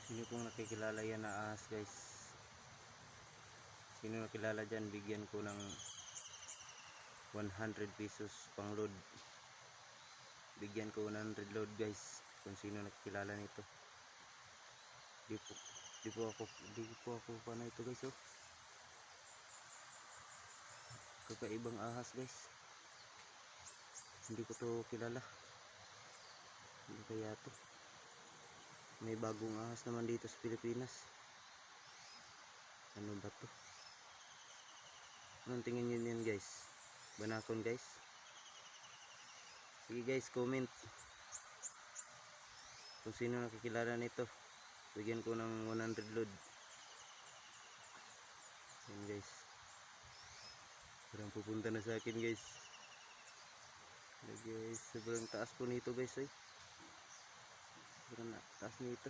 Sino pong nakikilala yan na ahas guys? Sino nakilala dyan, bigyan ko ng 100 pesos pang load. Bigyan ko 100 load guys, kung sino nakikilala nito. Di po ako paano ito guys, oh. Kakaibang ahas guys, hindi ko to kilala. Hindi kaya to. May bagong ahas naman dito sa Pilipinas. Ano ba to? Anong tingin nyo yan guys? Banakon guys? Sige guys, comment kung sino nakikilala nito. Bigyan ko ng 100 load. Yan guys, parang pupunta na sa akin guys. Guys, sobrang taas po nito guys, eh. Sobrang taas nito.